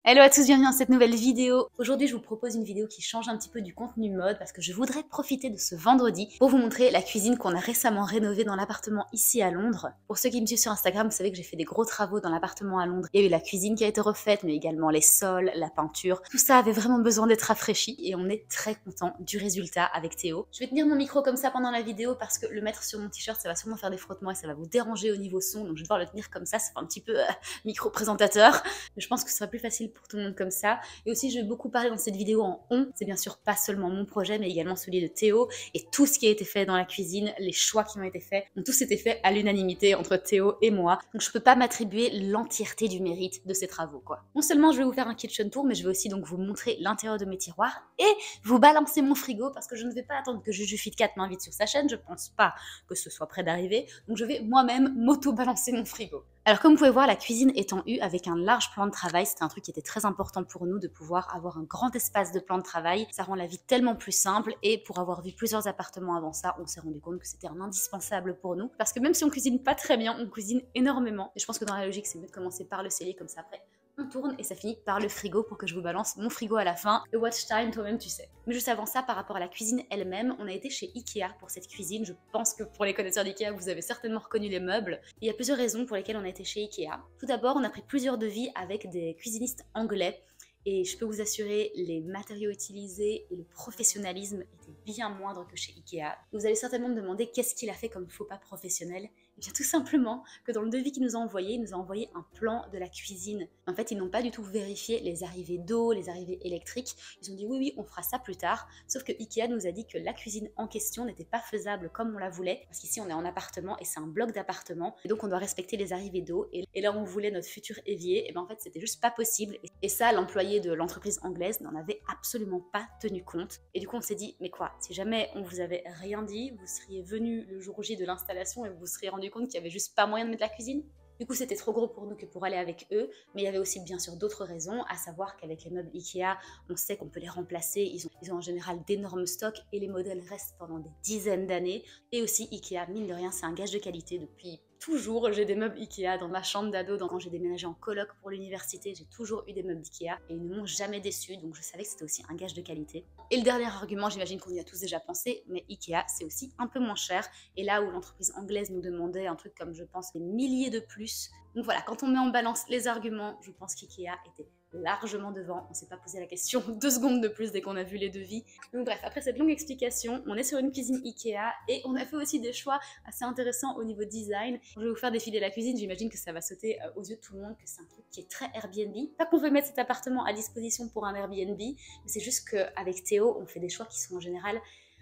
Hello à tous, bienvenue dans cette nouvelle vidéo. Aujourd'hui, je vous propose une vidéo qui change un petit peu du contenu mode parce que je voudrais profiter de ce vendredi pour vous montrer la cuisine qu'on a récemment rénovée dans l'appartement ici à Londres. Pour ceux qui me suivent sur Instagram, vous savez que j'ai fait des gros travaux dans l'appartement à Londres. Il y a eu la cuisine qui a été refaite, mais également les sols, la peinture. Tout ça avait vraiment besoin d'être rafraîchi et on est très content du résultat avec Théo. Je vais tenir mon micro comme ça pendant la vidéo parce que le mettre sur mon t-shirt, ça va sûrement faire des frottements et ça va vous déranger au niveau son. Donc je vais devoir le tenir comme ça fait un petit peu micro-présentateur. Mais je pense que ce sera plus facile pour tout le monde comme ça. Et aussi, je vais beaucoup parler dans cette vidéo en on. C'est bien sûr pas seulement mon projet, mais également celui de Théo. Et tout ce qui a été fait dans la cuisine, les choix qui ont été faits, ont tous été faits à l'unanimité entre Théo et moi. Donc je peux pas m'attribuer l'entièreté du mérite de ces travaux, quoi. Non seulement je vais vous faire un kitchen tour, mais je vais aussi donc vous montrer l'intérieur de mes tiroirs et vous balancer mon frigo parce que je ne vais pas attendre que JujuFit4 m'invite sur sa chaîne. Je pense pas que ce soit près d'arriver. Donc je vais moi-même m'auto-balancer mon frigo. Alors comme vous pouvez voir, la cuisine étant eue avec un large plan de travail, c'était un truc qui était très important pour nous de pouvoir avoir un grand espace de plan de travail. Ça rend la vie tellement plus simple et pour avoir vu plusieurs appartements avant ça, on s'est rendu compte que c'était un indispensable pour nous. Parce que même si on cuisine pas très bien, on cuisine énormément. Et je pense que dans la logique, c'est mieux de commencer par le cellier comme ça après. On tourne et ça finit par le frigo pour que je vous balance mon frigo à la fin. Le watch time, toi-même, tu sais. Mais juste avant ça, par rapport à la cuisine elle-même, on a été chez Ikea pour cette cuisine. Je pense que pour les connaisseurs d'Ikea, vous avez certainement reconnu les meubles. Il y a plusieurs raisons pour lesquelles on a été chez Ikea. Tout d'abord, on a pris plusieurs devis avec des cuisinistes anglais. Et je peux vous assurer, les matériaux utilisés et le professionnalisme étaient bien moindres que chez Ikea. Vous allez certainement me demander qu'est-ce qu'il a fait comme faux pas professionnel. Et bien tout simplement que dans le devis qu'il nous a envoyé, il nous a envoyé un plan de la cuisine. En fait, ils n'ont pas du tout vérifié les arrivées d'eau, les arrivées électriques. Ils ont dit oui, on fera ça plus tard. Sauf que Ikea nous a dit que la cuisine en question n'était pas faisable comme on la voulait. Parce qu'ici, on est en appartement et c'est un bloc d'appartement. Et donc, on doit respecter les arrivées d'eau. Et là, on voulait notre futur évier. Et bien en fait, c'était juste pas possible. Et ça, l'employé de l'entreprise anglaise n'en avait absolument pas tenu compte. Et du coup, on s'est dit, mais quoi, si jamais on vous avait rien dit, vous seriez venu le jour J de l'installation et vous vous seriez rendu compte qu'il y avait juste pas moyen de mettre la cuisine. Du coup, c'était trop gros pour nous que pour aller avec eux, mais il y avait aussi bien sûr d'autres raisons, à savoir qu'avec les meubles Ikea, on sait qu'on peut les remplacer, ils ont en général d'énormes stocks et les modèles restent pendant des dizaines d'années. Et aussi Ikea, mine de rien, c'est un gage de qualité depuis toujours. J'ai des meubles Ikea dans ma chambre d'ado, quand j'ai déménagé en coloc pour l'université, j'ai toujours eu des meubles Ikea et ils ne m'ont jamais déçu, donc je savais que c'était aussi un gage de qualité. Et le dernier argument, j'imagine qu'on y a tous déjà pensé, mais Ikea, c'est aussi un peu moins cher. Et là où l'entreprise anglaise nous demandait un truc comme, je pense, des milliers de plus. Donc voilà, quand on met en balance les arguments, je pense qu'Ikea était largement devant. On s'est pas posé la question 2 secondes de plus dès qu'on a vu les devis. Donc bref, après cette longue explication, on est sur une cuisine Ikea et on a fait aussi des choix assez intéressants au niveau design. Je vais vous faire défiler la cuisine, j'imagine que ça va sauter aux yeux de tout le monde, que c'est un truc qui est très Airbnb. Pas qu'on veut mettre cet appartement à disposition pour un Airbnb, mais c'est juste qu'avec Théo, on fait des choix qui sont en général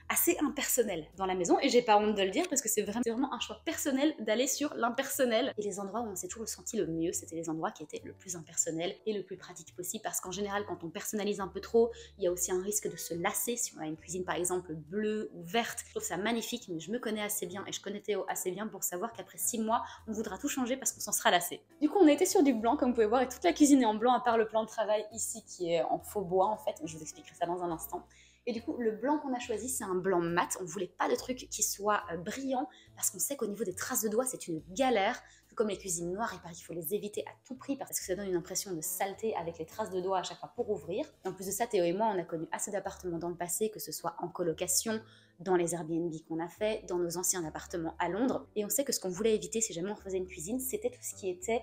assez impersonnel dans la maison et j'ai pas honte de le dire parce que c'est vraiment un choix personnel d'aller sur l'impersonnel. Et les endroits où on s'est toujours senti le mieux, c'était les endroits qui étaient le plus impersonnels et le plus pratique possible parce qu'en général quand on personnalise un peu trop, il y a aussi un risque de se lasser si on a une cuisine par exemple bleue ou verte. Je trouve ça magnifique, mais je me connais assez bien et je connais Théo assez bien pour savoir qu'après 6 mois, on voudra tout changer parce qu'on s'en sera lassé. Du coup, on a été sur du blanc comme vous pouvez voir et toute la cuisine est en blanc à part le plan de travail ici qui est en faux bois en fait. Je vous expliquerai ça dans un instant. Et du coup, le blanc qu'on a choisi, c'est un blanc mat. On voulait pas de truc qui soit brillant parce qu'on sait qu'au niveau des traces de doigts, c'est une galère. Tout comme les cuisines noires, il paraît qu'il faut les éviter à tout prix parce que ça donne une impression de saleté avec les traces de doigts à chaque fois pour ouvrir. Et en plus de ça, Théo et moi, on a connu assez d'appartements dans le passé, que ce soit en colocation, dans les Airbnb qu'on a fait, dans nos anciens appartements à Londres. Et on sait que ce qu'on voulait éviter si jamais on faisait une cuisine, c'était tout ce qui était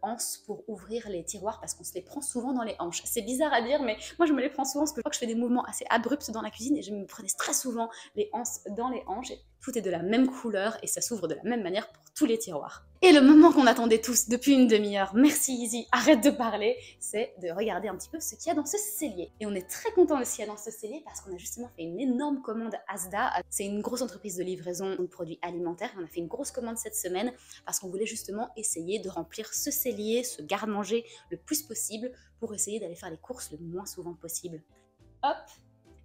anse pour ouvrir les tiroirs parce qu'on se les prend souvent dans les hanches. C'est bizarre à dire, mais moi je me les prends souvent parce que je crois que je fais des mouvements assez abrupts dans la cuisine et je me prenais très souvent les anses dans les hanches. Tout est de la même couleur et ça s'ouvre de la même manière pour tous les tiroirs. Et le moment qu'on attendait tous depuis une demi-heure, merci Izzy, arrête de parler, c'est de regarder un petit peu ce qu'il y a dans ce cellier. Et on est très content de ce qu'il y a dans ce cellier parce qu'on a justement fait une énorme commande Asda. C'est une grosse entreprise de livraison de produits alimentaires. Et on a fait une grosse commande cette semaine parce qu'on voulait justement essayer de remplir ce cellier, ce garde-manger le plus possible pour essayer d'aller faire les courses le moins souvent possible. Hop!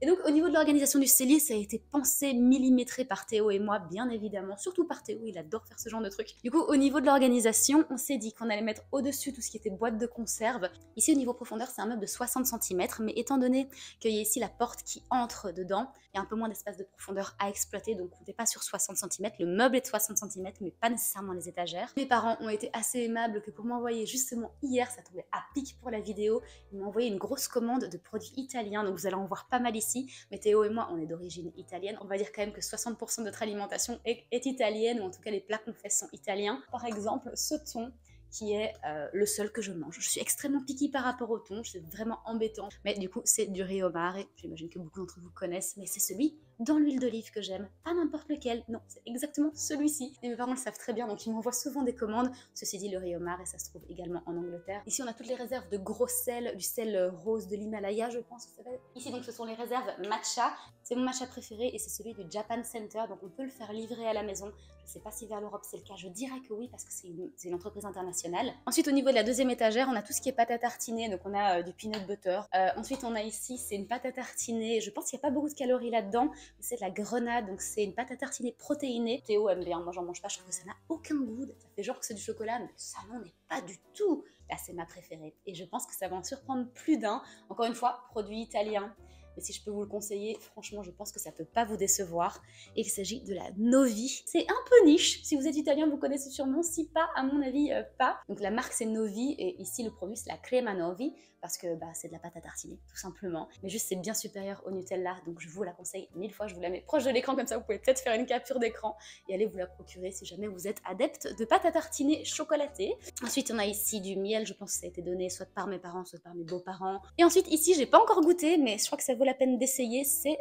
Et donc au niveau de l'organisation du cellier, ça a été pensé, millimétré par Théo et moi, bien évidemment, surtout par Théo, il adore faire ce genre de trucs. Du coup, au niveau de l'organisation, on s'est dit qu'on allait mettre au-dessus tout ce qui était boîte de conserve. Ici, au niveau profondeur, c'est un meuble de 60 cm, mais étant donné qu'il y a ici la porte qui entre dedans, il y a un peu moins d'espace de profondeur à exploiter, donc on n'est pas sur 60 cm. Le meuble est de 60 cm, mais pas nécessairement les étagères. Mes parents ont été assez aimables que pour m'envoyer justement hier, ça tombait à pic pour la vidéo, ils m'ont envoyé une grosse commande de produits italiens, donc vous allez en voir pas mal ici. Mais Théo et moi, on est d'origine italienne. On va dire quand même que 60% de notre alimentation est italienne, ou en tout cas les plats qu'on fait sont italiens. Par exemple, ce thon, qui est le seul que je mange. Je suis extrêmement picky par rapport au thon, c'est vraiment embêtant. Mais du coup, c'est du riz au mare, j'imagine que beaucoup d'entre vous connaissent, mais c'est celui dans l'huile d'olive que j'aime. Pas n'importe lequel, non, c'est exactement celui-ci. Et mes parents le savent très bien, donc ils m'envoient souvent des commandes. Ceci dit, le riz au mare, et ça se trouve également en Angleterre. Ici, on a toutes les réserves de gros sel, du sel rose de l'Himalaya, je pense. Ici, donc, ce sont les réserves matcha. C'est mon matcha préféré et c'est celui du Japan Center, donc on peut le faire livrer à la maison. Je ne sais pas si vers l'Europe c'est le cas, je dirais que oui parce que c'est une entreprise internationale. Ensuite, au niveau de la deuxième étagère, on a tout ce qui est pâte à tartiner, donc on a du peanut butter. Ensuite, on a ici, c'est une pâte à tartiner, je pense qu'il n'y a pas beaucoup de calories là-dedans, c'est de la grenade, donc c'est une pâte à tartiner protéinée. Théo aime bien, moi j'en mange pas, je trouve que ça n'a aucun goût, ça fait genre que c'est du chocolat, mais ça n'en est pas du tout. Là, c'est ma préférée et je pense que ça va en surprendre plus d'un. Encore une fois, produit italien. Mais si je peux vous le conseiller, franchement, je pense que ça peut pas vous décevoir. Et il s'agit de la Novi. C'est un peu niche. Si vous êtes italien, vous connaissez sûrement. Si pas, à mon avis, pas. Donc la marque, c'est Novi. Et ici, le produit, c'est la crema Novi. Parce que c'est de la pâte à tartiner, tout simplement. Mais juste, c'est bien supérieur au Nutella. Donc je vous la conseille 1000 fois. Je vous la mets proche de l'écran. Comme ça, vous pouvez peut-être faire une capture d'écran. Et aller vous la procurer si jamais vous êtes adepte de pâte à tartiner chocolatée. Ensuite, on a ici du miel. Je pense que ça a été donné soit par mes parents, soit par mes beaux-parents. Et ensuite, ici, j'ai pas encore goûté, mais je crois que ça vaut la peine d'essayer. C'est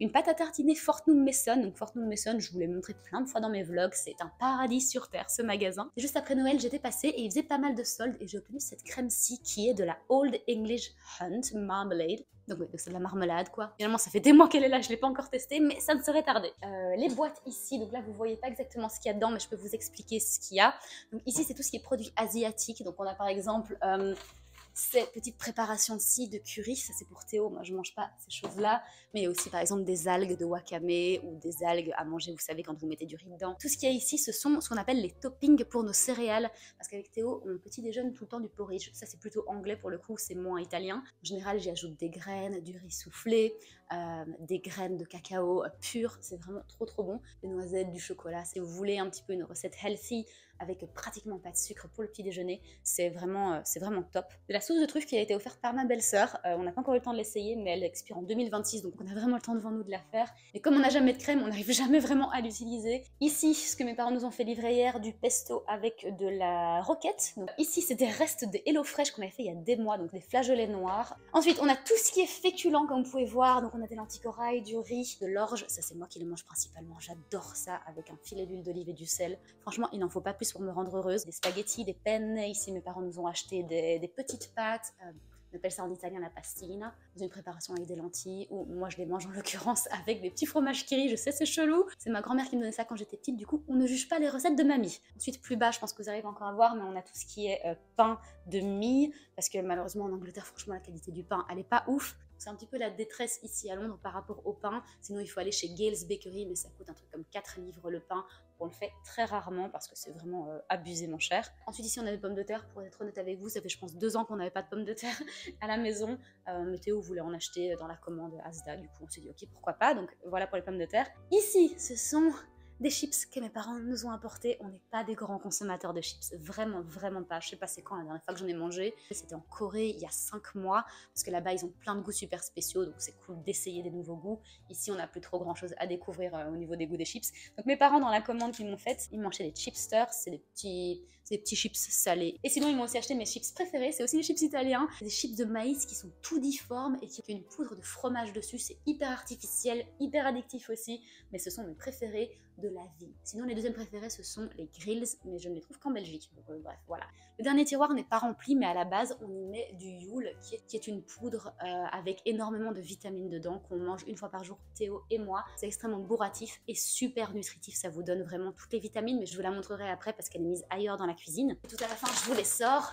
une pâte à tartiner Fortnum Mason. Donc Fortnum Mason, je vous l'ai montré plein de fois dans mes vlogs. C'est un paradis sur terre, ce magasin. Et juste après Noël, j'étais passée et ils faisaient pas mal de soldes. Et j'ai obtenu cette crème-ci qui est de la Old English Hunt Marmalade. Donc c'est de la marmelade quoi. Finalement ça fait des mois qu'elle est là, je l'ai pas encore testée, mais ça ne serait tardé. Les boîtes ici, donc là vous voyez pas exactement ce qu'il y a dedans, mais je peux vous expliquer ce qu'il y a. Donc ici c'est tout ce qui est produits asiatiques. Donc on a par exemple cette petite préparation-ci de curry, ça c'est pour Théo, moi je mange pas ces choses-là, mais il y a aussi par exemple des algues de wakame ou des algues à manger, vous savez, quand vous mettez du riz dedans. Tout ce qu'il y a ici, ce sont ce qu'on appelle les toppings pour nos céréales, parce qu'avec Théo, on petit déjeune tout le temps du porridge, ça c'est plutôt anglais pour le coup, c'est moins italien. En général, j'y ajoute des graines, du riz soufflé, des graines de cacao pures, c'est vraiment trop bon, des noisettes, du chocolat. Si vous voulez un petit peu une recette healthy, avec pratiquement pas de sucre pour le petit déjeuner, c'est vraiment top. De la sauce de truffe qui a été offerte par ma belle-sœur, on n'a pas encore eu le temps de l'essayer, mais elle expire en 2026, donc on a vraiment le temps devant nous de la faire. Et comme on n'a jamais de crème, on n'arrive jamais vraiment à l'utiliser. Ici, ce que mes parents nous ont fait livrer hier, du pesto avec de la roquette. Donc, ici, c'est des restes de HelloFresh qu'on avait fait il y a des mois, donc des flageolets noirs. Ensuite, on a tout ce qui est féculent, comme vous pouvez voir. Donc on a des lentilles corail, du riz, de l'orge. Ça, c'est moi qui le mange principalement. J'adore ça avec un filet d'huile d'olive et du sel. Franchement, il n'en faut pas plus pour me rendre heureuse. Des spaghettis, des penne. Ici, mes parents nous ont acheté des petites pâtes. On appelle ça en italien la pastina, dans une préparation avec des lentilles, ou moi je les mange en l'occurrence avec des petits fromages kiri, je sais c'est chelou, c'est ma grand-mère qui me donnait ça quand j'étais petite, du coup on ne juge pas les recettes de mamie. Ensuite plus bas, je pense que vous arrivez encore à voir, mais on a tout ce qui est pain de mie, parce que malheureusement en Angleterre, franchement la qualité du pain, elle est pas ouf. C'est un petit peu la détresse ici à Londres par rapport au pain, sinon il faut aller chez Gales Bakery, mais ça coûte un truc comme 4 livres le pain. On le fait très rarement parce que c'est vraiment abusément cher. Ensuite ici on a des pommes de terre, pour être honnête avec vous, ça fait je pense 2 ans qu'on n'avait pas de pommes de terre à la maison. Mais Théo voulait en acheter dans la commande Asda, du coup on s'est dit ok pourquoi pas, donc voilà pour les pommes de terre. Ici ce sont des chips que mes parents nous ont apportés. On n'est pas des grands consommateurs de chips, vraiment pas. Je sais pas c'est quand la dernière fois que j'en ai mangé. C'était en Corée il y a 5 mois, parce que là-bas ils ont plein de goûts super spéciaux, donc c'est cool d'essayer des nouveaux goûts. Ici on n'a plus trop grand chose à découvrir au niveau des goûts des chips. Donc mes parents dans la commande qu'ils m'ont faite, ils m'ont acheté des chipsters, c'est des petits chips salés. Et sinon ils m'ont aussi acheté mes chips préférés, c'est aussi des chips italiens, des chips de maïs qui sont tout difformes et qui ont une poudre de fromage dessus. C'est hyper artificiel, hyper addictif aussi, mais ce sont mes préférés de la vie. Sinon les deuxièmes préférés ce sont les grills, mais je ne les trouve qu'en Belgique, donc bref voilà. Le dernier tiroir n'est pas rempli, mais à la base on y met du Youle qui est une poudre avec énormément de vitamines dedans qu'on mange une fois par jour, Théo et moi. C'est extrêmement bourratif et super nutritif, ça vous donne vraiment toutes les vitamines, mais je vous la montrerai après parce qu'elle est mise ailleurs dans la cuisine. Et tout à la fin je vous les sors.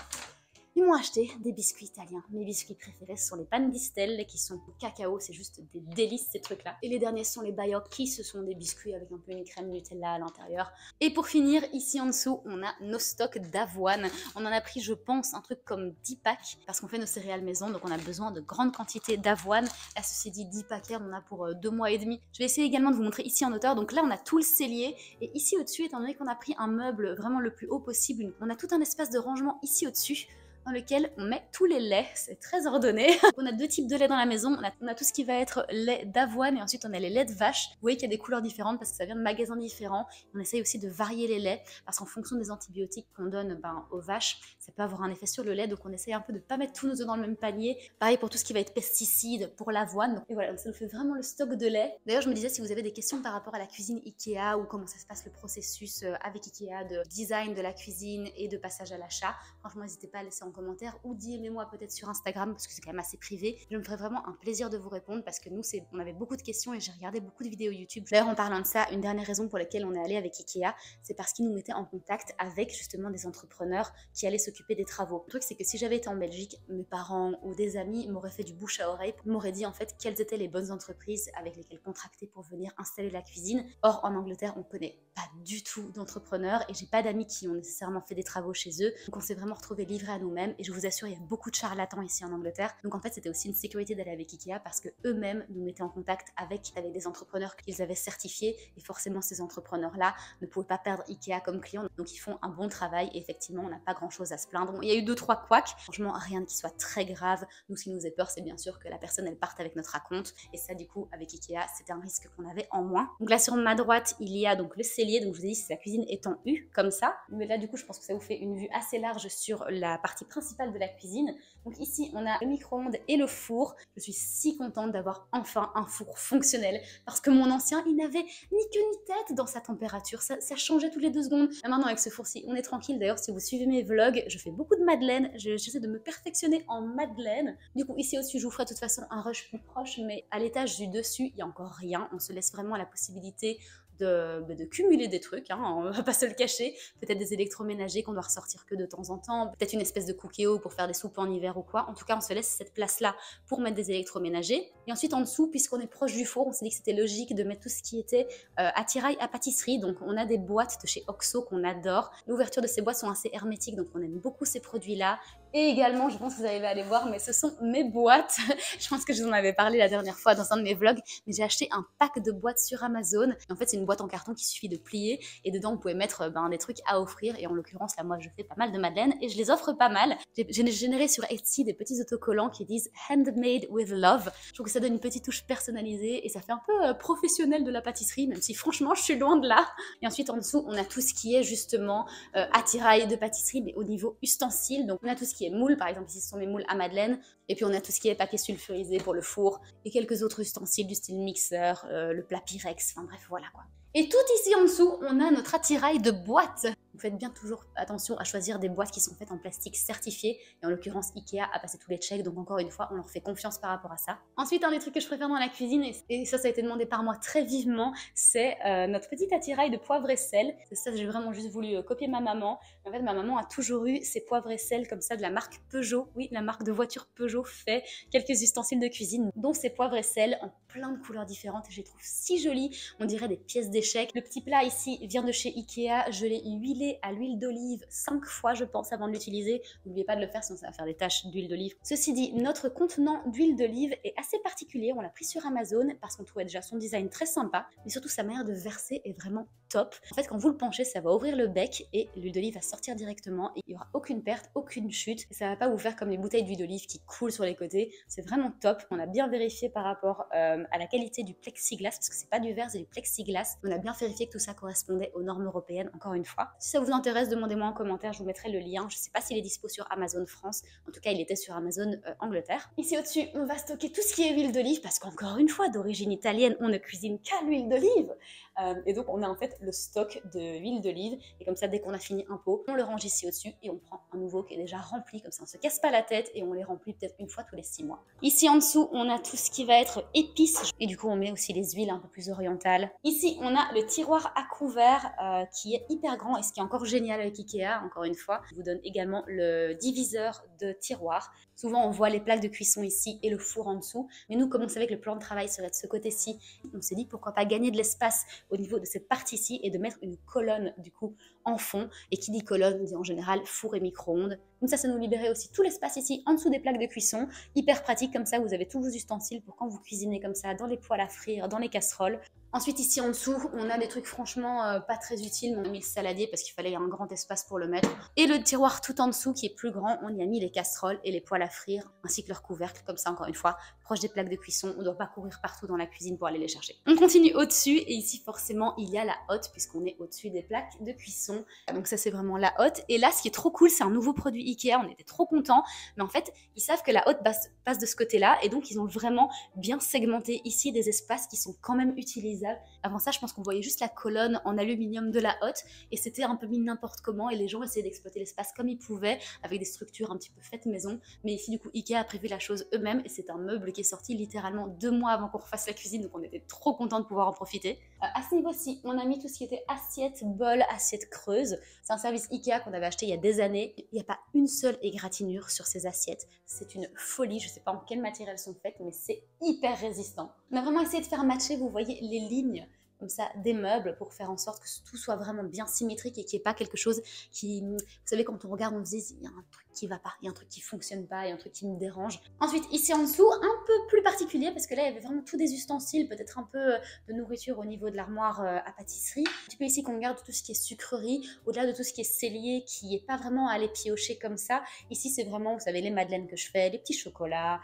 Ils m'ont acheté des biscuits italiens. Mes biscuits préférés sont les pan di stelle qui sont au cacao, c'est juste des délices ces trucs-là. Et les derniers sont les baiocchi, ce sont des biscuits avec un peu une crème Nutella à l'intérieur. Et pour finir, ici en dessous, on a nos stocks d'avoine. On en a pris, je pense, un truc comme 10 packs parce qu'on fait nos céréales maison, donc on a besoin de grandes quantités d'avoine. Là, ceci dit, 10 paquets, on en a pour 2 mois et demi. Je vais essayer également de vous montrer ici en hauteur. Donc là, on a tout le cellier. Et ici au-dessus, étant donné qu'on a pris un meuble vraiment le plus haut possible, on a tout un espace de rangement ici au-dessus dans lequel on met tous les laits, c'est très ordonné. On a 2 types de lait dans la maison, on a tout ce qui va être lait d'avoine et ensuite on a les laits de vache. Vous voyez qu'il y a des couleurs différentes parce que ça vient de magasins différents. On essaye aussi de varier les laits parce qu'en fonction des antibiotiques qu'on donne aux vaches, ça peut avoir un effet sur le lait, donc on essaye un peu de ne pas mettre tous nos œufs dans le même panier. Pareil pour tout ce qui va être pesticides, pour l'avoine. Et voilà, donc ça nous fait vraiment le stock de lait. D'ailleurs, je me disais, si vous avez des questions par rapport à la cuisine Ikea ou comment ça se passe le processus avec Ikea de design de la cuisine et de passage à l'achat, franchement, n'hésitez pas à laisser en commentaire ou DM-moi peut-être sur Instagram parce que c'est quand même assez privé. Je me ferai vraiment un plaisir de vous répondre parce que nous, on avait beaucoup de questions et j'ai regardé beaucoup de vidéos YouTube. D'ailleurs, en parlant de ça, une dernière raison pour laquelle on est allé avec Ikea, c'est parce qu'ils nous mettaient en contact avec justement des entrepreneurs qui allaient s'occuper des travaux. Le truc, c'est que si j'avais été en Belgique, mes parents ou des amis m'auraient fait du bouche à oreille, m'auraient dit en fait quelles étaient les bonnes entreprises avec lesquelles contracter pour venir installer la cuisine. Or, en Angleterre, on connaît pas du tout d'entrepreneurs et j'ai pas d'amis qui ont nécessairement fait des travaux chez eux. Donc, on s'est vraiment retrouvés livrés à nous-mêmes et je vous assure, il y a beaucoup de charlatans ici en Angleterre. Donc en fait, c'était aussi une sécurité d'aller avec Ikea parce que eux-mêmes nous mettaient en contact avec des entrepreneurs qu'ils avaient certifiés et forcément ces entrepreneurs-là ne pouvaient pas perdre Ikea comme client. Donc ils font un bon travail et effectivement, on n'a pas grand-chose à se plaindre. Bon, il y a eu 2-3 couacs, franchement rien qui soit très grave. Nous, ce qui nous faisait peur, c'est bien sûr que la personne elle parte avec notre acompte et ça du coup avec Ikea, c'était un risque qu'on avait en moins. Donc là sur ma droite, il y a donc le cellier. Donc je vous ai dit, c'est la cuisine est en U comme ça. Mais là du coup, je pense que ça vous fait une vue assez large sur la partie principale de la cuisine. Donc ici, on a le micro-ondes et le four. Je suis si contente d'avoir enfin un four fonctionnel parce que mon ancien, il n'avait ni queue ni tête dans sa température. Ça changeait toutes les 2 secondes. Et maintenant, avec ce four-ci, on est tranquille. D'ailleurs, si vous suivez mes vlogs, je fais beaucoup de madeleine. J'essaie de me perfectionner en madeleine. Du coup, ici au-dessus, je vous ferai de toute façon un rush plus proche, mais à l'étage du dessus, il n'y a encore rien. On se laisse vraiment la possibilité de cumuler des trucs, hein, on va pas se le cacher, peut-être des électroménagers qu'on doit ressortir que de temps en temps, peut-être une espèce de cookéo pour faire des soupes en hiver ou quoi. En tout cas, on se laisse cette place-là pour mettre des électroménagers. Et ensuite, en dessous, puisqu'on est proche du four, on s'est dit que c'était logique de mettre tout ce qui était attirail à pâtisserie. Donc, on a des boîtes de chez Oxo qu'on adore. L'ouverture de ces boîtes sont assez hermétiques, donc on aime beaucoup ces produits-là. Et également, je pense que vous allez aller voir, mais ce sont mes boîtes. Je pense que je vous en avais parlé la dernière fois dans un de mes vlogs, mais j'ai acheté un pack de boîtes sur Amazon. Et en fait, c'est une boîte en carton qu'il suffit de plier et dedans, vous pouvez mettre des trucs à offrir. Et en l'occurrence, là, moi, je fais pas mal de madeleine et je les offre pas mal. J'ai généré sur Etsy des petits autocollants qui disent Handmade with Love. Je trouve que ça donne une petite touche personnalisée et ça fait un peu professionnel de la pâtisserie, même si franchement, je suis loin de là. Et ensuite, en dessous, on a tout ce qui est justement attirail de pâtisserie, mais au niveau ustensile. Donc, on a tout ce qui est moule, par exemple, ici, ce sont mes moules à madeleine. Et puis, on a tout ce qui est paquet sulfurisé pour le four et quelques autres ustensiles du style mixeur, le plat Pyrex, enfin bref, voilà quoi. Et tout ici en dessous, on a notre attirail de boîte. Vous faites bien toujours attention à choisir des boîtes qui sont faites en plastique certifié. Et en l'occurrence, Ikea a passé tous les checks, donc encore une fois, on leur fait confiance par rapport à ça. Ensuite, un des trucs que je préfère dans la cuisine, et ça a été demandé par moi très vivement, c'est notre petit attirail de poivre et sel. C'est ça, j'ai vraiment juste voulu copier ma maman. En fait, ma maman a toujours eu ses poivres et sel comme ça de la marque Peugeot. Oui, la marque de voiture Peugeot fait quelques ustensiles de cuisine, dont ces poivres et sel en plein de couleurs différentes. Et je les trouve si jolies, on dirait des pièces d'échecs. Le petit plat ici vient de chez Ikea, je l'ai huilé à l'huile d'olive 5 fois je pense avant de l'utiliser. N'oubliez pas de le faire sinon ça va faire des taches d'huile d'olive. Ceci dit, notre contenant d'huile d'olive est assez particulier, on l'a pris sur Amazon parce qu'on trouvait déjà son design très sympa, mais surtout sa manière de verser est vraiment top. En fait, quand vous le penchez, ça va ouvrir le bec et l'huile d'olive va sortir directement et il n'y aura aucune perte, aucune chute. Et ça va pas vous faire comme les bouteilles d'huile d'olive qui coulent sur les côtés. C'est vraiment top. On a bien vérifié par rapport à la qualité du plexiglas parce que c'est pas du verre, c'est du plexiglas. On a bien vérifié que tout ça correspondait aux normes européennes, encore une fois. Si ça vous intéresse, demandez-moi en commentaire, je vous mettrai le lien. Je sais pas s'il est dispo sur Amazon France. En tout cas, il était sur Amazon Angleterre. Ici au-dessus, on va stocker tout ce qui est huile d'olive parce qu'encore une fois, d'origine italienne, on ne cuisine qu'à l'huile d'olive. Et donc, on a en fait le stock de huile d'olive. Et comme ça, dès qu'on a fini un pot, on le range ici au-dessus et on prend un nouveau qui est déjà rempli. Comme ça, on se casse pas la tête et on les remplit peut-être une fois tous les 6 mois. Ici en dessous, on a tout ce qui va être épices et du coup on met aussi les huiles un peu plus orientales. Ici, on a le tiroir à couvert qui est hyper grand et ce qui est encore génial avec Ikea, encore une fois, je vous donne également le diviseur de tiroir. Souvent, on voit les plaques de cuisson ici et le four en dessous. Mais nous, comme on savait que le plan de travail serait de ce côté-ci, on s'est dit pourquoi pas gagner de l'espace au niveau de cette partie-ci et de mettre une colonne du coup en fond. Et qui dit colonne dit en général four et micro-ondes. Donc ça nous libérait aussi tout l'espace ici en dessous des plaques de cuisson. Hyper pratique comme ça, vous avez tous vos ustensiles pour quand vous cuisinez comme ça, dans les poêles à frire, dans les casseroles. Ensuite, ici en dessous, on a des trucs franchement pas très utiles. On a mis le saladier parce qu'il fallait un grand espace pour le mettre. Et le tiroir tout en dessous qui est plus grand, on y a mis les casseroles et les poêles à frire, ainsi que leurs couvercles, comme ça encore une fois, proche des plaques de cuisson. On ne doit pas courir partout dans la cuisine pour aller les chercher. On continue au-dessus et ici forcément il y a la hotte puisqu'on est au-dessus des plaques de cuisson. Donc ça c'est vraiment la hotte. Et là ce qui est trop cool, c'est un nouveau produit Ikea, on était trop contents. Mais en fait, ils savent que la hotte passe de ce côté-là et donc ils ont vraiment bien segmenté ici des espaces qui sont quand même utilisables. Avant ça, je pense qu'on voyait juste la colonne en aluminium de la hotte et c'était un peu mis n'importe comment et les gens essayaient d'exploiter l'espace comme ils pouvaient avec des structures un petit peu faites maison. Mais ici, du coup, Ikea a prévu la chose eux-mêmes et c'est un meuble qui est sorti littéralement 2 mois avant qu'on refasse la cuisine, donc on était trop contents de pouvoir en profiter. À ce niveau-ci, on a mis tout ce qui était assiette, bol, assiette creuse. C'est un service Ikea qu'on avait acheté il y a des années. Il n'y a pas une seule égratignure sur ces assiettes. C'est une folie. Je ne sais pas en quel matériel elles sont faites, mais c'est hyper résistant. On a vraiment essayé de faire matcher, vous voyez, les lignes comme ça des meubles pour faire en sorte que tout soit vraiment bien symétrique et qu'il n'y ait pas quelque chose qui, vous savez, quand on regarde on se dit il y a un truc qui va pas, il y a un truc qui fonctionne pas, il y a un truc qui me dérange. Ensuite ici en dessous, un peu plus particulier parce que là il y avait vraiment tous des ustensiles, peut-être un peu de nourriture au niveau de l'armoire à pâtisserie. Un petit peu ici qu'on garde tout ce qui est sucrerie, au-delà de tout ce qui est cellier qui est pas vraiment à aller piocher comme ça. Ici c'est vraiment, vous savez, les madeleines que je fais, les petits chocolats,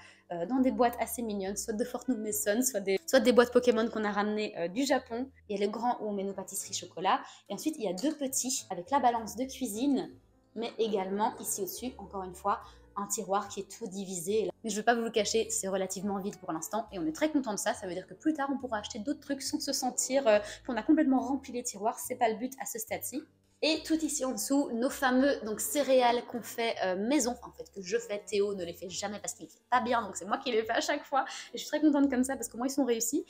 dans des boîtes assez mignonnes, soit de Fortnum Mason, soit des boîtes Pokémon qu'on a ramenées du Japon. Il y a le grand où on met nos pâtisseries chocolat. Et ensuite, il y a 2 petits avec la balance de cuisine, mais également, ici au-dessus, encore une fois, un tiroir qui est tout divisé. Mais je ne veux pas vous le cacher, c'est relativement vide pour l'instant et on est très content de ça. Ça veut dire que plus tard, on pourra acheter d'autres trucs sans se sentir qu'on a complètement rempli les tiroirs. C'est pas le but à ce stade-ci. Et tout ici en dessous, nos fameux donc, céréales qu'on fait maison, en fait que je fais, Théo ne les fait jamais parce qu'il ne fait pas bien, donc c'est moi qui les fais à chaque fois. Et je suis très contente comme ça parce que moi ils sont réussis.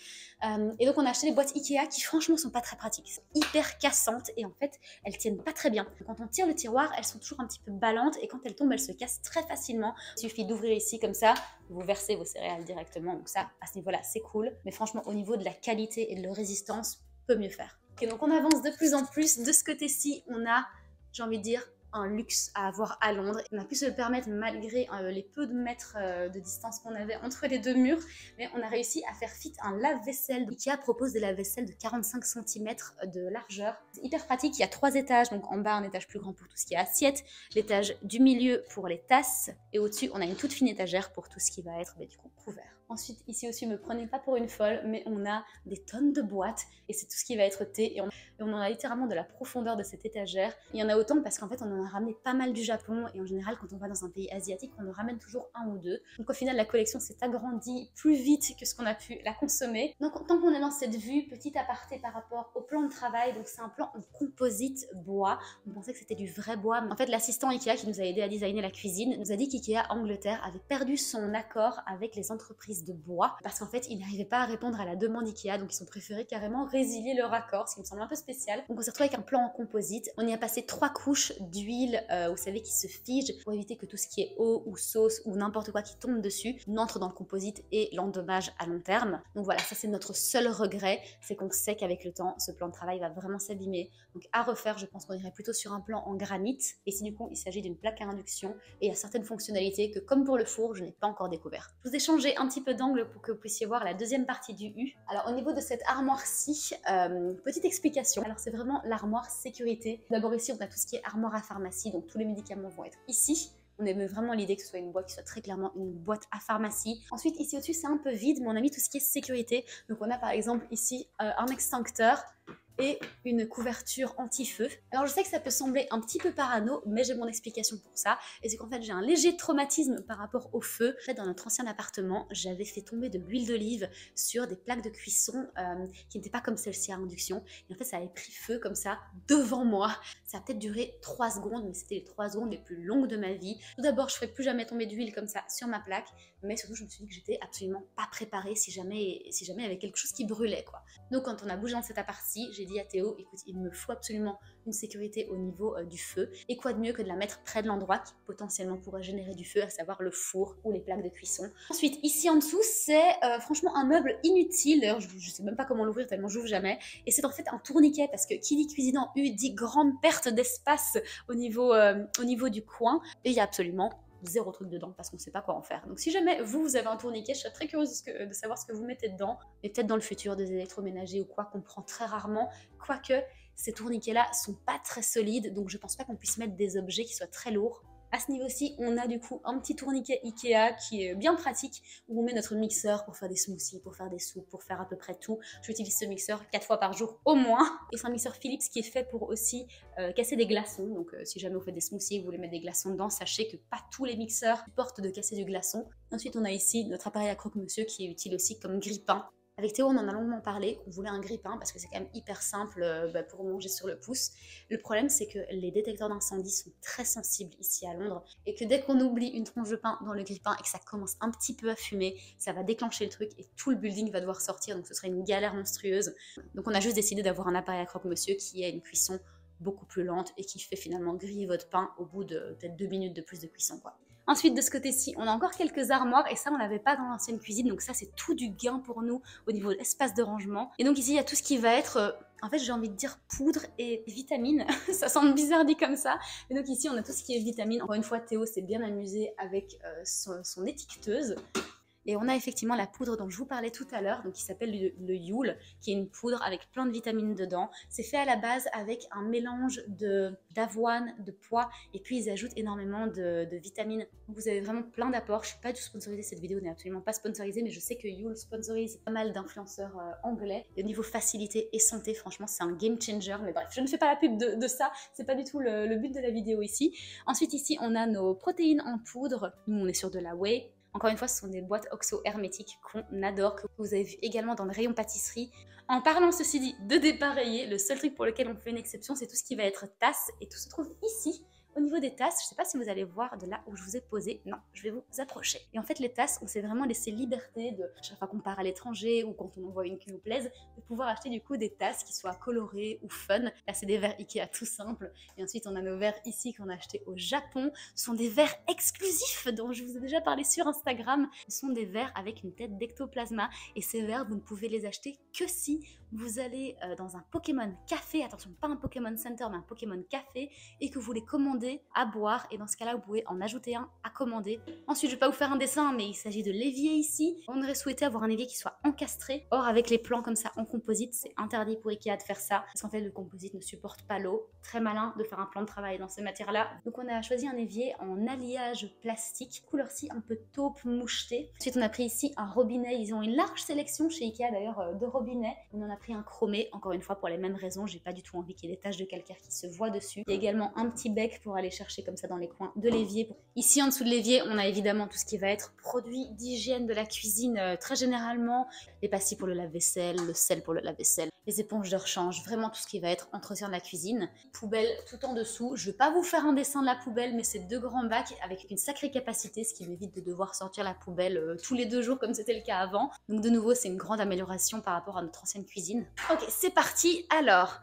Et donc on a acheté des boîtes Ikea qui franchement sont pas très pratiques, sont hyper cassantes et en fait elles tiennent pas très bien. Quand on tire le tiroir, elles sont toujours un petit peu ballantes et quand elles tombent, elles se cassent très facilement. Il suffit d'ouvrir ici comme ça, vous versez vos céréales directement, donc ça à ce niveau-là c'est cool. Mais franchement au niveau de la qualité et de leur résistance, peut mieux faire. Ok, donc on avance de plus en plus. De ce côté-ci, on a, j'ai envie de dire, un luxe à avoir à Londres. On a pu se le permettre malgré les peu de mètres de distance qu'on avait entre les 2 murs, mais on a réussi à faire fit un lave-vaisselle. Ikea propose des lave-vaisselle de 45 cm de largeur. C'est hyper pratique, il y a 3 étages, donc en bas un étage plus grand pour tout ce qui est assiette, l'étage du milieu pour les tasses, et au-dessus on a une toute fine étagère pour tout ce qui va être du coup couvert. Ensuite, ici aussi, me prenez pas pour une folle, mais on a des tonnes de boîtes et c'est tout ce qui va être thé. Et on en a littéralement de la profondeur de cette étagère. Il y en a autant parce qu'en fait, on en a ramené pas mal du Japon. Et en général, quand on va dans un pays asiatique, on en ramène toujours 1 ou 2. Donc au final, la collection s'est agrandie plus vite que ce qu'on a pu la consommer. Donc tant qu'on est dans cette vue, petit aparté par rapport au plan de travail. Donc c'est un plan en composite bois. On pensait que c'était du vrai bois. Mais en fait, l'assistant Ikea qui nous a aidé à designer la cuisine nous a dit qu'Ikea Angleterre avait perdu son accord avec les entreprises de bois parce qu'en fait ils n'arrivaient pas à répondre à la demande Ikea, donc ils ont préféré carrément résilier leur accord, ce qui me semble un peu spécial. Donc on s'est retrouvé avec un plan en composite. On y a passé 3 couches d'huile, vous savez, qui se fige pour éviter que tout ce qui est eau ou sauce ou n'importe quoi qui tombe dessus n'entre dans le composite et l'endommage à long terme. Donc voilà, ça c'est notre seul regret, c'est qu'on sait qu'avec le temps ce plan de travail va vraiment s'abîmer. Donc à refaire, je pense qu'on irait plutôt sur un plan en granit. Et si du coup il s'agit d'une plaque à induction, et il y a certaines fonctionnalités que comme pour le four, je n'ai pas encore découvert. Je vous ai changé un petit peu d'angle pour que vous puissiez voir la deuxième partie du U. Alors au niveau de cette armoire-ci, petite explication. Alors c'est vraiment l'armoire sécurité. D'abord ici on a tout ce qui est armoire à pharmacie, donc tous les médicaments vont être ici. On aime vraiment l'idée que ce soit une boîte qui soit très clairement une boîte à pharmacie. Ensuite ici au-dessus c'est un peu vide, mais on a mis tout ce qui est sécurité. Donc on a par exemple ici un extincteur et une couverture anti-feu. Alors je sais que ça peut sembler un petit peu parano, mais j'ai mon explication pour ça, et c'est qu'en fait j'ai un léger traumatisme par rapport au feu. En fait, dans notre ancien appartement, j'avais fait tomber de l'huile d'olive sur des plaques de cuisson qui n'étaient pas comme celle-ci à induction, et en fait ça avait pris feu comme ça devant moi. Ça a peut-être duré 3 secondes, mais c'était les 3 secondes les plus longues de ma vie. Tout d'abord, je ne ferais plus jamais tomber d'huile comme ça sur ma plaque, mais surtout je me suis dit que j'étais absolument pas préparée si jamais il y avait quelque chose qui brûlait, quoi. Donc quand on a bougé dans cette appart-ci, j'ai dit à Théo, écoute, il me faut absolument une sécurité au niveau du feu, et quoi de mieux que de la mettre près de l'endroit qui potentiellement pourrait générer du feu, à savoir le four ou les plaques de cuisson. Ensuite, ici en dessous, c'est franchement un meuble inutile, d'ailleurs je sais même pas comment l'ouvrir tellement j'ouvre jamais, et c'est en fait un tourniquet, parce que qui dit cuisine en U dit grande perte d'espace au niveau du coin, et il y a absolument zéro truc dedans parce qu'on ne sait pas quoi en faire. Donc si jamais vous avez un tourniquet, je serais très curieuse de savoir ce que vous mettez dedans, et peut-être dans le futur des électroménagers ou quoi qu'on prend très rarement, quoique ces tourniquets-là sont pas très solides, donc je pense pas qu'on puisse mettre des objets qui soient très lourds. À ce niveau-ci, on a du coup un petit tourniquet Ikea qui est bien pratique, où on met notre mixeur pour faire des smoothies, pour faire des soupes, pour faire à peu près tout. J'utilise ce mixeur 4 fois par jour au moins. Et c'est un mixeur Philips qui est fait pour aussi casser des glaçons. Donc si jamais vous faites des smoothies et vous voulez mettre des glaçons dedans, sachez que pas tous les mixeurs supportent de casser du glaçon. Ensuite, on a ici notre appareil à croque-monsieur qui est utile aussi comme grille-pain. Avec Théo, on en a longuement parlé, on voulait un grille-pain parce que c'est quand même hyper simple pour manger sur le pouce. Le problème, c'est que les détecteurs d'incendie sont très sensibles ici à Londres, et que dès qu'on oublie une tranche de pain dans le grille-pain et que ça commence un petit peu à fumer, ça va déclencher le truc et tout le building va devoir sortir, donc ce serait une galère monstrueuse. Donc on a juste décidé d'avoir un appareil à croque-monsieur qui a une cuisson beaucoup plus lente et qui fait finalement griller votre pain au bout de peut-être 2 minutes de plus de cuisson, quoi. Ensuite, de ce côté-ci, on a encore quelques armoires, et ça, on l'avait pas dans l'ancienne cuisine, donc ça, c'est tout du gain pour nous au niveau de l'espace de rangement. Et donc ici, il y a tout ce qui va être, en fait, j'ai envie de dire poudre et vitamines. Ça semble bizarre dit comme ça. Et donc ici, on a tout ce qui est vitamines. Encore une fois, Théo s'est bien amusé avec son étiqueteuse. Et on a effectivement la poudre dont je vous parlais tout à l'heure, donc qui s'appelle le Youle, qui est une poudre avec plein de vitamines dedans. C'est fait à la base avec un mélange d'avoine, de pois, et puis ils ajoutent énormément de vitamines. Vous avez vraiment plein d'apports. Je ne suis pas du tout sponsorisée, cette vidéo n'est absolument pas sponsorisée, mais je sais que Youle sponsorise pas mal d'influenceurs anglais. Et au niveau facilité et santé, franchement, c'est un game changer. Mais bref, je ne fais pas la pub de ça, c'est pas du tout le but de la vidéo ici. Ensuite, ici, on a nos protéines en poudre. Nous, on est sur de la whey. Encore une fois, ce sont des boîtes OXO hermétiques qu'on adore, que vous avez vu également dans le rayon pâtisserie. En parlant, ceci dit, de dépareiller, le seul truc pour lequel on fait une exception, c'est tout ce qui va être tasse, et tout se trouve ici. Au niveau des tasses, je ne sais pas si vous allez voir de là où je vous ai posé, non, je vais vous approcher. Et en fait, les tasses, on s'est vraiment laissé liberté de, chaque fois qu'on part à l'étranger ou quand on envoie une qui nous plaise, de pouvoir acheter du coup des tasses qui soient colorées ou fun. Là, c'est des verres Ikea tout simples. Et ensuite, on a nos verres ici qu'on a achetés au Japon. Ce sont des verres exclusifs dont je vous ai déjà parlé sur Instagram. Ce sont des verres avec une tête d'ectoplasma. Et ces verres, vous ne pouvez les acheter que si vous allez dans un Pokémon Café, attention, pas un Pokémon Center, mais un Pokémon Café, et que vous les commandez à boire, et dans ce cas-là, vous pouvez en ajouter un à commander. Ensuite, je ne vais pas vous faire un dessin, mais il s'agit de l'évier ici. On aurait souhaité avoir un évier qui soit encastré. Or, avec les plans comme ça en composite, c'est interdit pour Ikea de faire ça, parce qu'en fait, le composite ne supporte pas l'eau. Très malin de faire un plan de travail dans ces matières-là. Donc, on a choisi un évier en alliage plastique, couleur-ci un peu taupe mouchetée. Ensuite, on a pris ici un robinet. Ils ont une large sélection chez Ikea, d'ailleurs, de robinets. On en a pris un chromé, encore une fois, pour les mêmes raisons. J'ai pas du tout envie qu'il y ait des taches de calcaire qui se voient dessus. Il y a également un petit bec pour aller chercher comme ça dans les coins de l'évier. Ici, en dessous de l'évier, on a évidemment tout ce qui va être produits d'hygiène de la cuisine, très généralement. Les pastilles pour le lave-vaisselle, le sel pour le lave-vaisselle, les éponges de rechange, vraiment tout ce qui va être entretien de la cuisine. Poubelle tout en dessous. Je vais pas vous faire un dessin de la poubelle, mais c'est 2 grands bacs avec une sacrée capacité, ce qui m'évite de devoir sortir la poubelle tous les 2 jours comme c'était le cas avant. Donc de nouveau, c'est une grande amélioration par rapport à notre ancienne cuisine. Ok, c'est parti. Alors,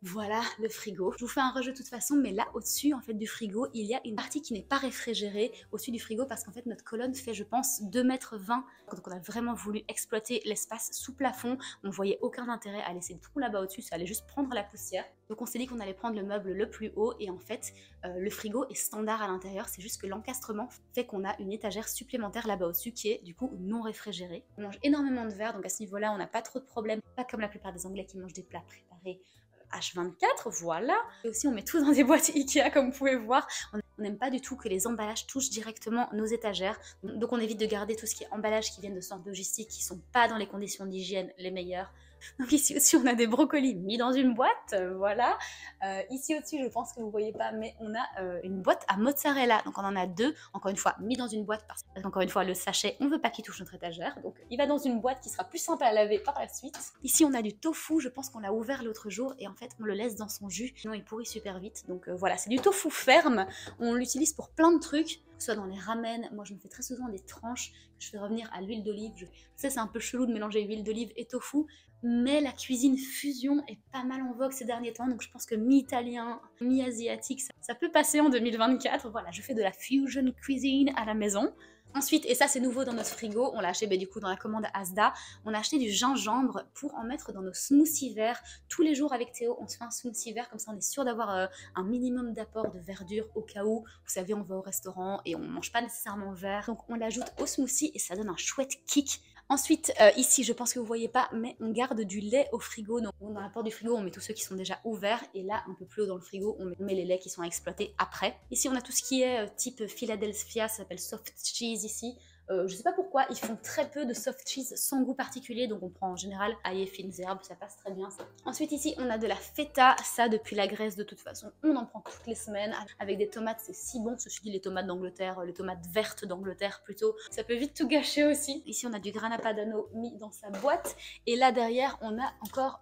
voilà le frigo. Je vous fais un rejeu de toute façon, mais là au-dessus en fait du frigo, il y a une partie qui n'est pas réfrigérée au-dessus du frigo parce qu'en fait notre colonne fait je pense 2,20 m. Donc on a vraiment voulu exploiter l'espace sous plafond. On ne voyait aucun intérêt à laisser le trou là-bas au-dessus, ça allait juste prendre la poussière. Donc on s'est dit qu'on allait prendre le meuble le plus haut et en fait le frigo est standard à l'intérieur, c'est juste que l'encastrement fait qu'on a une étagère supplémentaire là-bas au-dessus qui est du coup non réfrigérée. On mange énormément de verre, donc à ce niveau-là on n'a pas trop de problèmes, pas comme la plupart des Anglais qui mangent des plats préparés H24, voilà. Et aussi, on met tout dans des boîtes Ikea, comme vous pouvez voir. On n'aime pas du tout que les emballages touchent directement nos étagères. Donc, on évite de garder tout ce qui est emballages qui viennent de centres logistiques qui ne sont pas dans les conditions d'hygiène les meilleures. Donc ici aussi, on a des brocolis mis dans une boîte, voilà. Ici au-dessus, je pense que vous voyez pas, mais on a une boîte à mozzarella. Donc on en a deux, encore une fois, mis dans une boîte parce qu'encore une fois, le sachet, on veut pas qu'il touche notre étagère. Donc il va dans une boîte qui sera plus simple à laver par la suite. Ici, on a du tofu, je pense qu'on l'a ouvert l'autre jour et en fait, on le laisse dans son jus, sinon il pourrit super vite. Donc voilà, c'est du tofu ferme. On l'utilise pour plein de trucs, que ce soit dans les ramen. Moi, je me fais très souvent des tranches que je fais revenir à l'huile d'olive. Je sais, c'est un peu chelou de mélanger huile d'olive et tofu, mais la cuisine fusion est pas mal en vogue ces derniers temps, donc je pense que mi-italien, mi-asiatique, ça peut passer en 2024. Voilà, je fais de la fusion cuisine à la maison. Ensuite, et ça c'est nouveau dans notre frigo, on l'a acheté du coup dans la commande Asda, on a acheté du gingembre pour en mettre dans nos smoothies verts. Tous les jours avec Théo, on se fait un smoothie vert, comme ça on est sûr d'avoir un minimum d'apport de verdure au cas où, vous savez, on va au restaurant et on mange pas nécessairement vert. Donc on l'ajoute au smoothie et ça donne un chouette kick. Ensuite, ici, je pense que vous voyez pas, mais on garde du lait au frigo. Donc, dans la porte du frigo, on met tous ceux qui sont déjà ouverts. Et là, un peu plus haut dans le frigo, on met les laits qui sont exploités après. Ici, on a tout ce qui est type Philadelphia, ça s'appelle soft cheese ici. Je sais pas pourquoi, ils font très peu de soft cheese sans goût particulier, donc on prend en général ail et fines herbes, ça passe très bien ça. Ensuite ici, on a de la feta, ça depuis la Grèce de toute façon, on en prend toutes les semaines, avec des tomates, c'est si bon, ceci dit les tomates d'Angleterre, les tomates vertes d'Angleterre plutôt, ça peut vite tout gâcher aussi. Ici on a du grana padano mis dans sa boîte, et là derrière on a encore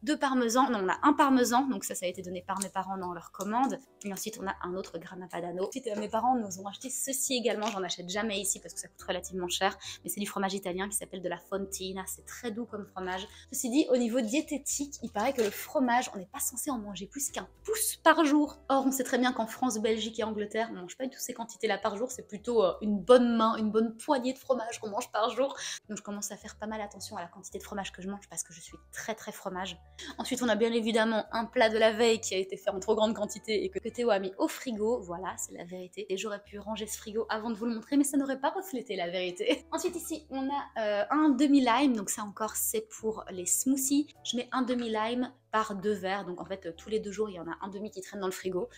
deux parmesans, non on a un parmesan, donc ça a été donné par mes parents dans leur commande, et ensuite on a un autre grana padano. Ensuite mes parents nous ont acheté ceci également, j'en achète jamais ici parce que ça coûte relativement cher, mais c'est du fromage italien qui s'appelle de la fontina, c'est très doux comme fromage. Ceci dit, au niveau diététique, il paraît que le fromage, on n'est pas censé en manger plus qu'1 pouce par jour. Or on sait très bien qu'en France, Belgique et Angleterre, on mange pas du tout ces quantités là par jour, c'est plutôt une bonne main, une bonne poignée de fromage qu'on mange par jour. Donc je commence à faire pas mal attention à la quantité de fromage que je mange parce que je suis très fromage. Ensuite, on a bien évidemment un plat de la veille qui a été fait en trop grande quantité et que Théo a mis au frigo. Voilà, c'est la vérité. Et j'aurais pu ranger ce frigo avant de vous le montrer, mais ça n'aurait pas reflété la vérité. Ensuite, ici, on a un demi-lime. Donc ça encore, c'est pour les smoothies. Je mets un demi-lime par 2 verres, donc en fait tous les 2 jours il y en a un demi qui traîne dans le frigo.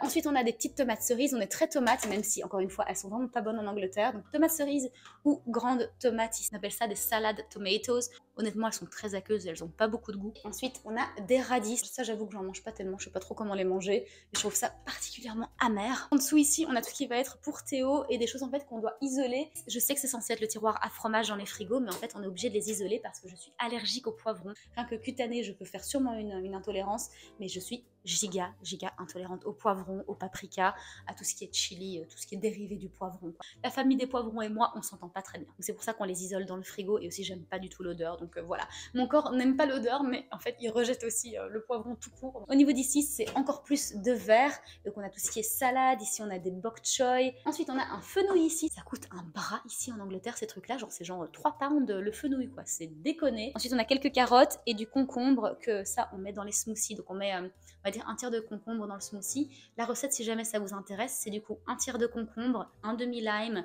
Ensuite on a des petites tomates cerises, on est très tomates, même si encore une fois elles sont vraiment pas bonnes en Angleterre, donc tomates cerises ou grandes tomates, ils appellent ça des salad tomatoes. Honnêtement elles sont très aqueuses, elles ont pas beaucoup de goût. Ensuite on a des radis, ça j'avoue que j'en mange pas tellement, je sais pas trop comment les manger, mais je trouve ça particulièrement amer. En dessous ici on a tout ce qui va être pour Théo et des choses en fait qu'on doit isoler. Je sais que c'est censé être le tiroir à fromage dans les frigos, mais en fait on est obligé de les isoler parce que je suis allergique au poivron. Rien que cutané, je peux faire sûrement une intolérance, mais je suis giga intolérante au poivron, au paprika, à tout ce qui est chili, tout ce qui est dérivé du poivron. La famille des poivrons et moi, on s'entend pas très bien. C'est pour ça qu'on les isole dans le frigo, et aussi j'aime pas du tout l'odeur, donc voilà. Mon corps n'aime pas l'odeur, mais en fait il rejette aussi le poivron tout court. Au niveau d'ici, c'est encore plus de verre, donc on a tout ce qui est salade, ici on a des bok choy. Ensuite on a un fenouil ici, ça coûte un bras ici en Angleterre ces trucs là, genre c'est genre 3 pounds le fenouil quoi, c'est déconné. Ensuite on a quelques carottes et du concombre, que ça on met dans les smoothies, donc on met on va dire un tiers de concombre dans le smoothie. La recette, si jamais ça vous intéresse, c'est du coup un tiers de concombre, un demi-lime,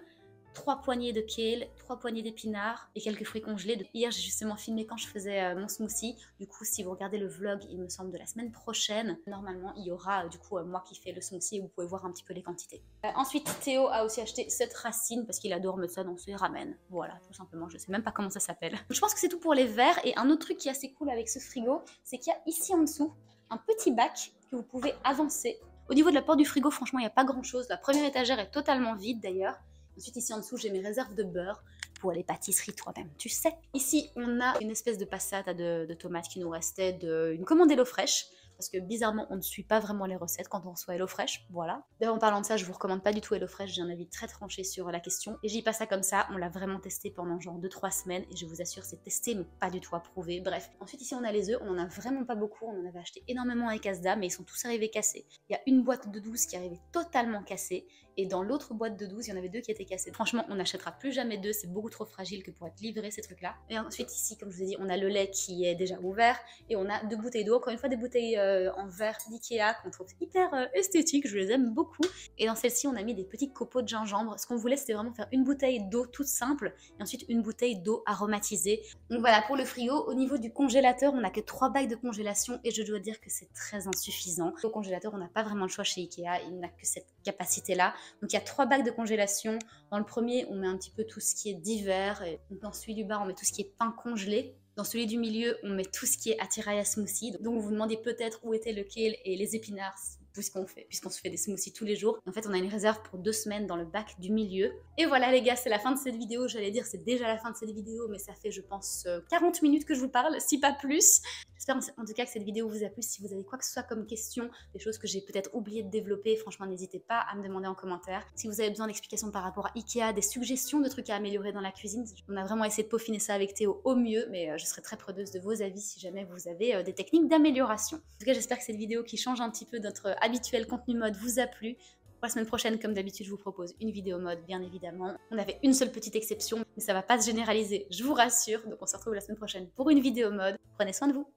3 poignées de kale, 3 poignées d'épinards et quelques fruits congelés. Hier, j'ai justement filmé quand je faisais mon smoothie. Du coup, si vous regardez le vlog, il me semble de la semaine prochaine, normalement, il y aura du coup moi qui fais le smoothie et vous pouvez voir un petit peu les quantités. Ensuite, Théo a aussi acheté cette racine parce qu'il adore mettre ça dans ses ramen. Voilà, tout simplement, je sais même pas comment ça s'appelle. Je pense que c'est tout pour les verres. Et un autre truc qui est assez cool avec ce frigo, c'est qu'il y a ici en dessous un petit bac que vous pouvez avancer. Au niveau de la porte du frigo, franchement, il n'y a pas grand chose. La première étagère est totalement vide d'ailleurs. Ensuite, ici en dessous, j'ai mes réserves de beurre pour les pâtisseries toi-même, tu sais. Ici, on a une espèce de passata de tomates qui nous restait d'une commande HelloFresh. Parce que bizarrement, on ne suit pas vraiment les recettes quand on reçoit HelloFresh, voilà. D'ailleurs, en parlant de ça, je vous recommande pas du tout HelloFresh, j'ai un avis très tranché sur la question. Et j'y passe ça comme ça, on l'a vraiment testé pendant genre 2-3 semaines, et je vous assure, c'est testé, mais pas du tout approuvé, bref. Ensuite, ici, on a les œufs, on en a vraiment pas beaucoup, on en avait acheté énormément avec Asda, mais ils sont tous arrivés cassés. Il y a une boîte de 12 qui est arrivée totalement cassée, et dans l'autre boîte de 12, il y en avait 2 qui étaient cassées. Franchement, on n'achètera plus jamais 2, c'est beaucoup trop fragile que pour être livré, ces trucs-là. Et ensuite, ici, comme je vous ai dit, on a le lait qui est déjà ouvert, et on a 2 bouteilles d'eau, encore une fois des bouteilles en verre d'Ikea qu'on trouve hyper esthétiques, je les aime beaucoup. Et dans celle-ci, on a mis des petits copeaux de gingembre. Ce qu'on voulait, c'était vraiment faire une bouteille d'eau toute simple, et ensuite une bouteille d'eau aromatisée. Donc voilà, pour le frigo, au niveau du congélateur, on n'a que 3 bacs de congélation, et je dois dire que c'est très insuffisant. Au congélateur, on n'a pas vraiment le choix chez Ikea, il n'a que cette capacité-là. Donc il y a 3 bacs de congélation. Dans le premier, on met un petit peu tout ce qui est d'hiver, et dans celui du bas, on met tout ce qui est pain congelé. Dans celui du milieu, on met tout ce qui est attirail smoothie. Donc vous vous demandez peut-être où étaient le kale et les épinards puisqu'on se fait des smoothies tous les jours. En fait, on a une réserve pour 2 semaines dans le bac du milieu. Et voilà les gars, c'est la fin de cette vidéo. J'allais dire c'est déjà la fin de cette vidéo, mais ça fait je pense 40 minutes que je vous parle, si pas plus. J'espère en tout cas que cette vidéo vous a plu. Si vous avez quoi que ce soit comme question, des choses que j'ai peut-être oublié de développer, franchement n'hésitez pas à me demander en commentaire. Si vous avez besoin d'explications par rapport à Ikea, des suggestions de trucs à améliorer dans la cuisine, on a vraiment essayé de peaufiner ça avec Théo au mieux, mais je serais très preneuse de vos avis si jamais vous avez des techniques d'amélioration. En tout cas, j'espère que cette vidéo qui change un petit peu notre habituel contenu mode vous a plu. Pour la semaine prochaine, comme d'habitude, je vous propose une vidéo mode, bien évidemment. On avait une seule petite exception, mais ça va pas se généraliser, je vous rassure. Donc on se retrouve la semaine prochaine pour une vidéo mode. Prenez soin de vous.